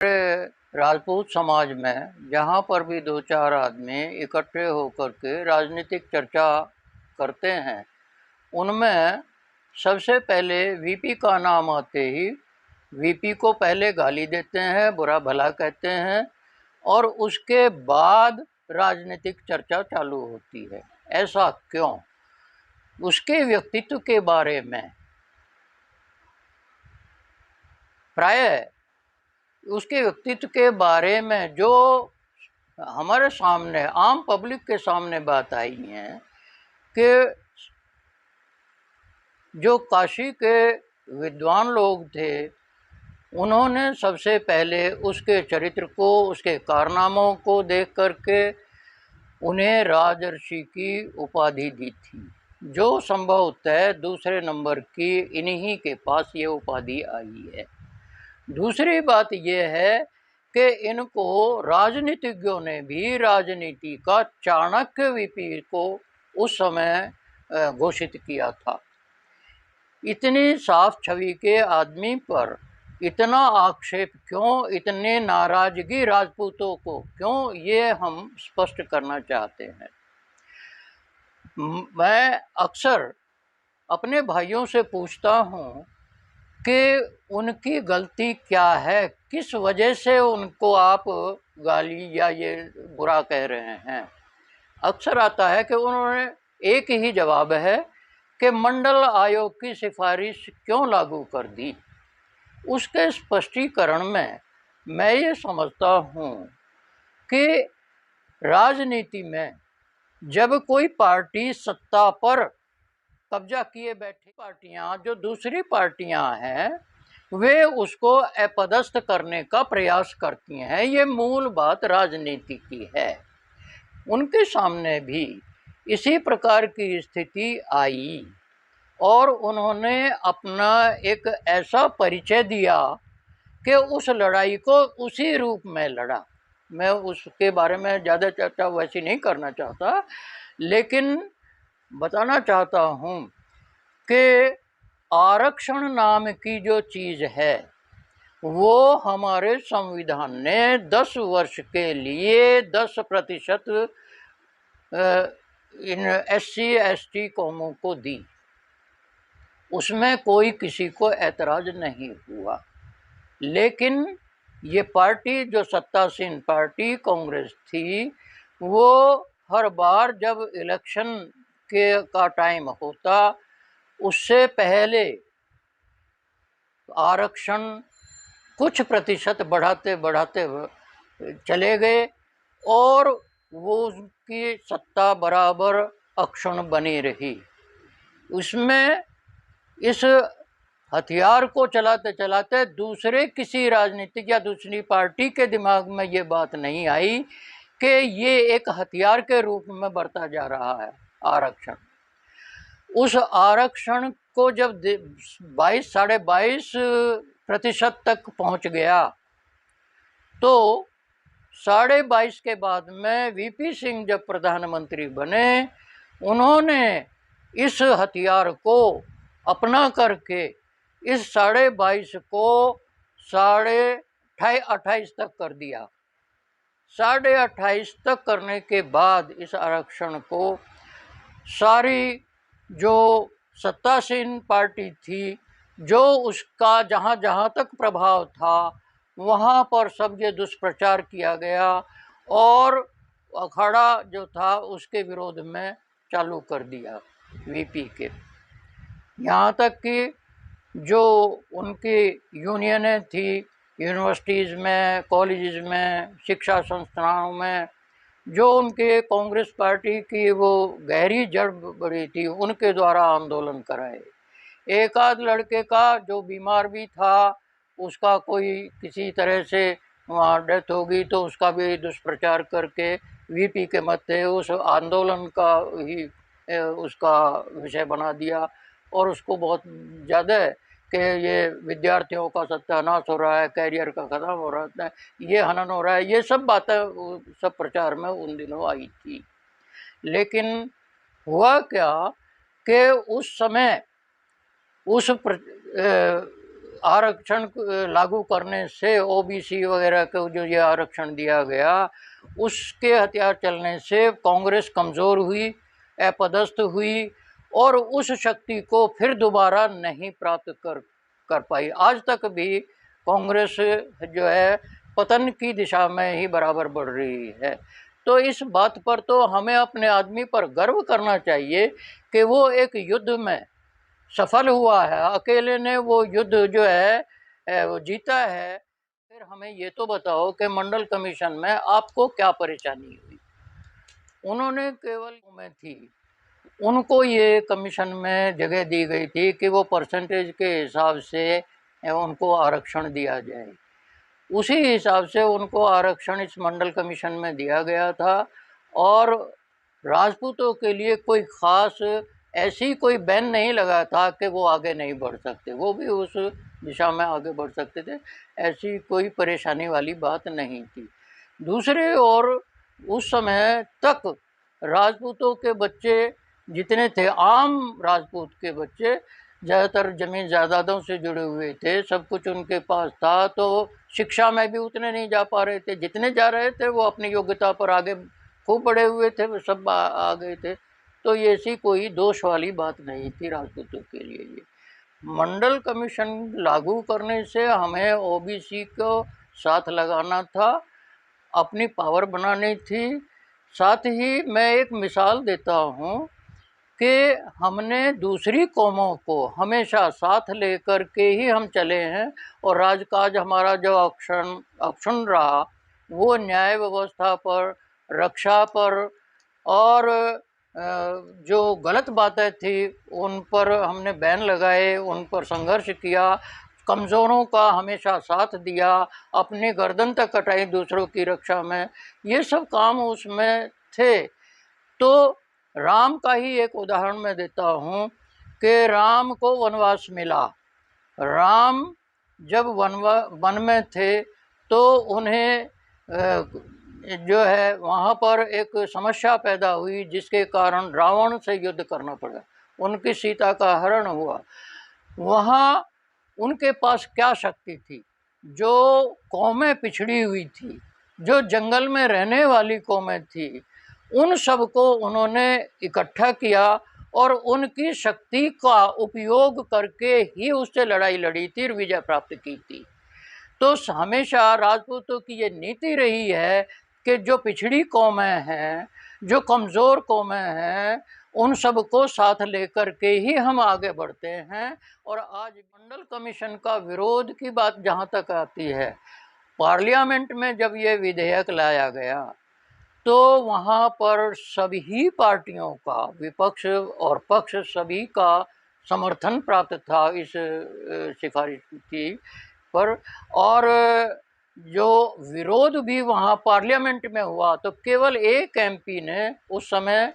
राजपूत समाज में जहाँ पर भी दो चार आदमी इकट्ठे होकर के राजनीतिक चर्चा करते हैं, उनमें सबसे पहले वीपी का नाम आते ही वीपी को पहले गाली देते हैं, बुरा भला कहते हैं और उसके बाद राजनीतिक चर्चा चालू होती है। ऐसा क्यों? उसके व्यक्तित्व के बारे में प्रायः उसके व्यक्तित्व के बारे में जो हमारे सामने आम पब्लिक के सामने बात आई है कि जो काशी के विद्वान लोग थे, उन्होंने सबसे पहले उसके चरित्र को, उसके कारनामों को देख करके उन्हें राजर्षि की उपाधि दी थी, जो संभवतः दूसरे नंबर की इन्हीं के पास ये उपाधि आई है। दूसरी बात यह है कि इनको राजनीतिज्ञों ने भी राजनीति का चाणक्य वीपी को उस समय घोषित किया था। इतनी साफ छवि के आदमी पर इतना आक्षेप क्यों, इतने नाराजगी राजपूतों को क्यों, ये हम स्पष्ट करना चाहते हैं। मैं अक्सर अपने भाइयों से पूछता हूँ कि उनकी गलती क्या है, किस वजह से उनको आप गाली या ये बुरा कह रहे हैं। अक्सर आता है कि उन्होंने एक ही जवाब है कि मंडल आयोग की सिफारिश क्यों लागू कर दी। उसके स्पष्टीकरण में मैं ये समझता हूँ कि राजनीति में जब कोई पार्टी सत्ता पर कब्जा किए बैठी पार्टियां, जो दूसरी पार्टियां हैं, वे उसको अपदस्थ करने का प्रयास करती हैं। ये मूल बात राजनीति की है। उनके सामने भी इसी प्रकार की स्थिति आई और उन्होंने अपना एक ऐसा परिचय दिया कि उस लड़ाई को उसी रूप में लड़ा। मैं उसके बारे में ज़्यादा चर्चा वैसी नहीं करना चाहता, लेकिन बताना चाहता हूँ कि आरक्षण नाम की जो चीज़ है, वो हमारे संविधान ने 10 वर्ष के लिए 10% इन SC ST कौमों को दी। उसमें कोई किसी को ऐतराज़ नहीं हुआ, लेकिन ये पार्टी जो सत्तासीन पार्टी कांग्रेस थी, वो हर बार जब इलेक्शन का टाइम होता, उससे पहले आरक्षण कुछ प्रतिशत बढ़ाते बढ़ाते चले गए और वो उसकी सत्ता बराबर अक्षुण्ण बनी रही। उसमें इस हथियार को चलाते चलाते दूसरे किसी राजनीतिक या दूसरी पार्टी के दिमाग में ये बात नहीं आई कि ये एक हथियार के रूप में बढ़ता जा रहा है आरक्षण। उस आरक्षण को जब 22-22.5% तक पहुंच गया, तो 22.5 के बाद में वीपी सिंह जब प्रधानमंत्री बने, उन्होंने इस हथियार को अपना करके इस 22.5 को 28.5 तक कर दिया। 28.5 तक करने के बाद इस आरक्षण को सारी जो सत्तासीन पार्टी थी, जो उसका जहाँ जहाँ तक प्रभाव था, वहाँ पर सब ये दुष्प्रचार किया गया और अखाड़ा जो था उसके विरोध में चालू कर दिया वीपी के। यहाँ तक कि जो उनकी यूनियनें थी, यूनिवर्सिटीज़ में, कॉलेजेस में, शिक्षा संस्थानों में, जो उनके कांग्रेस पार्टी की वो गहरी जड़ बड़ी थी, उनके द्वारा आंदोलन कराए। एक आध लड़के का जो बीमार भी था, उसका कोई किसी तरह से वहाँ डेथ होगी तो उसका भी दुष्प्रचार करके वीपी के मध्य उस आंदोलन का ही उसका विषय बना दिया और उसको बहुत ज़्यादा कि ये विद्यार्थियों का सत्यानाश हो रहा है, कैरियर का ख़त्म हो रहा है, ये हनन हो रहा है, ये सब बातें सब प्रचार में उन दिनों आई थी। लेकिन हुआ क्या कि उस समय उस आरक्षण लागू करने से ओबीसी वगैरह को जो ये आरक्षण दिया गया, उसके हथियार चलने से कांग्रेस कमज़ोर हुई, अपदस्थ हुई और उस शक्ति को फिर दोबारा नहीं प्राप्त कर पाई। आज तक भी कांग्रेस जो है पतन की दिशा में ही बराबर बढ़ रही है। तो इस बात पर तो हमें अपने आदमी पर गर्व करना चाहिए कि वो एक युद्ध में सफल हुआ है, अकेले ने वो युद्ध जो है वो जीता है। फिर हमें ये तो बताओ कि मंडल कमीशन में आपको क्या परेशानी हुई? उन्होंने केवल में थी, उनको ये कमीशन में जगह दी गई थी कि वो परसेंटेज के हिसाब से उनको आरक्षण दिया जाए। उसी हिसाब से उनको आरक्षण इस मंडल कमीशन में दिया गया था और राजपूतों के लिए कोई ख़ास ऐसी कोई बैन नहीं लगा था कि वो आगे नहीं बढ़ सकते, वो भी उस दिशा में आगे बढ़ सकते थे, ऐसी कोई परेशानी वाली बात नहीं थी। दूसरे ओर उस समय तक राजपूतों के बच्चे जितने थे, आम राजपूत के बच्चे ज़्यादातर ज़मीन जायदादों से जुड़े हुए थे, सब कुछ उनके पास था, तो शिक्षा में भी उतने नहीं जा पा रहे थे, जितने जा रहे थे वो अपनी योग्यता पर आगे खूब बढ़े हुए थे, वो सब आ गए थे। तो ये ऐसी कोई दोष वाली बात नहीं थी राजपूतों के लिए। ये मंडल कमीशन लागू करने से हमें ओबीसी को साथ लगाना था, अपनी पावर बनानी थी। साथ ही मैं एक मिसाल देता हूँ कि हमने दूसरी कौमों को हमेशा साथ लेकर के ही हम चले हैं और राजकाज हमारा जो अक्षुण्ण रहा वो न्याय व्यवस्था पर, रक्षा पर और जो गलत बातें थी उन पर हमने बैन लगाए, उन पर संघर्ष किया, कमज़ोरों का हमेशा साथ दिया, अपनी गर्दन तक कटाई दूसरों की रक्षा में, ये सब काम उसमें थे। तो राम का ही एक उदाहरण मैं देता हूँ कि राम को वनवास मिला। राम जब वन में थे तो उन्हें जो है वहाँ पर एक समस्या पैदा हुई जिसके कारण रावण से युद्ध करना पड़ा, उनकी सीता का हरण हुआ। वहाँ उनके पास क्या शक्ति थी? जो कौमें पिछड़ी हुई थी, जो जंगल में रहने वाली कौमें थी, उन सबको उन्होंने इकट्ठा किया और उनकी शक्ति का उपयोग करके ही उससे लड़ाई लड़ी थी और विजय प्राप्त की थी। तो हमेशा राजपूतों की ये नीति रही है कि जो पिछड़ी कौमें हैं, जो कमज़ोर कौमें हैं, उन सबको साथ लेकर के ही हम आगे बढ़ते हैं। और आज मंडल कमीशन का विरोध की बात जहाँ तक आती है, पार्लियामेंट में जब ये विधेयक लाया गया तो वहाँ पर सभी पार्टियों का, विपक्ष और पक्ष सभी का समर्थन प्राप्त था इस सिफारिश की पर। और जो विरोध भी वहाँ पार्लियामेंट में हुआ तो केवल एक एमपी ने उस समय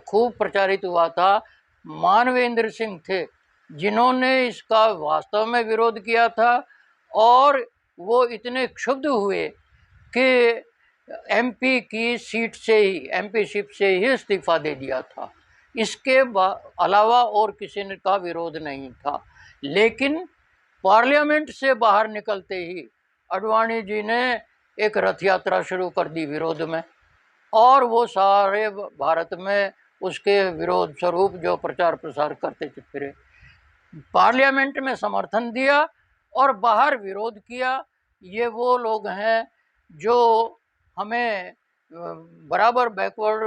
खूब प्रचारित हुआ था, मानवेंद्र सिंह थे, जिन्होंने इसका वास्तव में विरोध किया था और वो इतने क्षुब्ध हुए कि एमपी की सीट से ही, एमपीशिप से ही इस्तीफा दे दिया था। इसके अलावा और किसी ने का विरोध नहीं था। लेकिन पार्लियामेंट से बाहर निकलते ही अडवाणी जी ने एक रथ यात्रा शुरू कर दी विरोध में और वो सारे भारत में उसके विरोध स्वरूप जो प्रचार प्रसार करते फिरे। पार्लियामेंट में समर्थन दिया और बाहर विरोध किया। ये वो लोग हैं जो हमें बराबर बैकवर्ड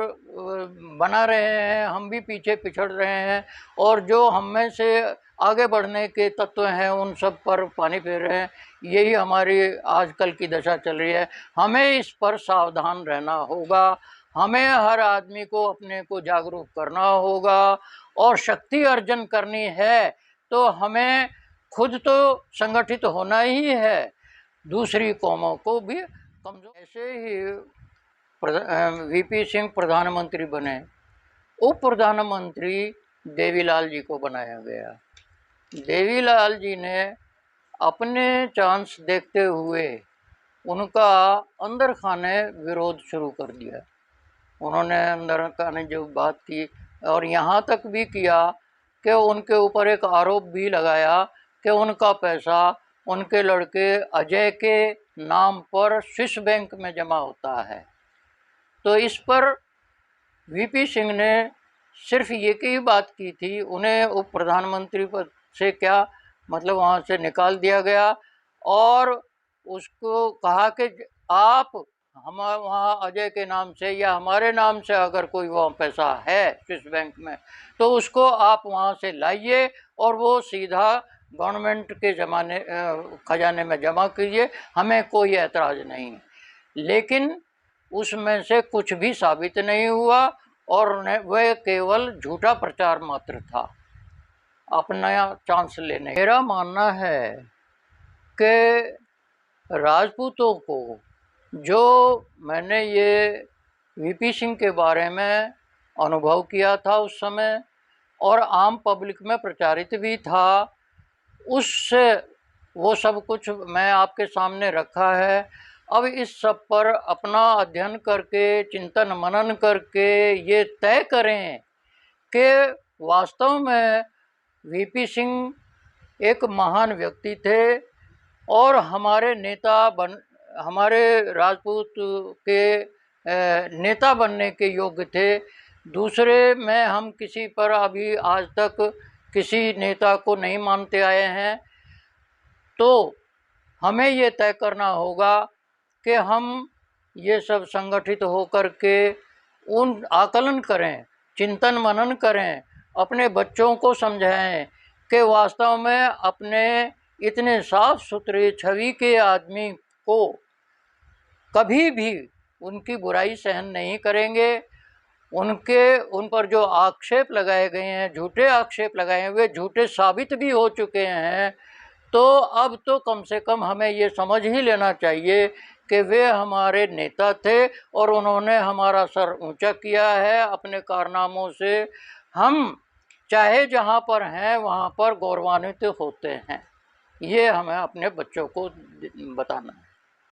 बना रहे हैं, हम भी पीछे पिछड़ रहे हैं और जो हम में से आगे बढ़ने के तत्व हैं उन सब पर पानी फेर रहे हैं। यही हमारी आजकल की दशा चल रही है। हमें इस पर सावधान रहना होगा, हमें हर आदमी को अपने को जागरूक करना होगा और शक्ति अर्जन करनी है तो हमें खुद तो संगठित होना ही है, दूसरी कौमों को भी कमजोर। ऐसे ही वीपी सिंह प्रधानमंत्री बने, उप प्रधानमंत्री देवीलाल जी को बनाया गया। देवीलाल जी ने अपने चांस देखते हुए उनका अंदर खाने विरोध शुरू कर दिया। उन्होंने अंदर खाने जो बात की और यहाँ तक भी किया कि उनके ऊपर एक आरोप भी लगाया कि उनका पैसा उनके लड़के अजय के नाम पर स्विस बैंक में जमा होता है। तो इस पर वीपी सिंह ने सिर्फ एक ही बात की थी, उन्हें उप प्रधानमंत्री पद से क्या मतलब वहाँ से निकाल दिया गया और उसको कहा कि आप हम वहाँ अजय के नाम से या हमारे नाम से अगर कोई वहाँ पैसा है स्विस बैंक में तो उसको आप वहाँ से लाइए और वो सीधा गवर्नमेंट के खजाने में जमा कीजिए, हमें कोई ऐतराज़ नहीं। लेकिन उसमें से कुछ भी साबित नहीं हुआ और वह केवल झूठा प्रचार मात्र था अपना चांस लेने। मेरा मानना है कि राजपूतों को जो मैंने ये वीपी सिंह के बारे में अनुभव किया था उस समय और आम पब्लिक में प्रचारित भी था, उससे वो सब कुछ मैं आपके सामने रखा है। अब इस सब पर अपना अध्ययन करके चिंतन मनन करके ये तय करें कि वास्तव में वीपी सिंह एक महान व्यक्ति थे और हमारे राजपूत के नेता बनने के योग्य थे। दूसरे में हम किसी पर अभी आज तक किसी नेता को नहीं मानते आए हैं। तो हमें ये तय करना होगा कि हम ये सब संगठित होकर के उन आकलन करें, चिंतन मनन करें, अपने बच्चों को समझाएं कि वास्तव में अपने इतने साफ सुथरे छवि के आदमी को कभी भी उनकी बुराई सहन नहीं करेंगे। उन पर जो आक्षेप लगाए गए हैं, झूठे आक्षेप लगाए हैं, वे झूठे साबित भी हो चुके हैं। तो अब तो कम से कम हमें ये समझ ही लेना चाहिए कि वे हमारे नेता थे और उन्होंने हमारा सर ऊंचा किया है अपने कारनामों से। हम चाहे जहाँ पर हैं वहाँ पर गौरवान्वित होते हैं। ये हमें अपने बच्चों को बताना है।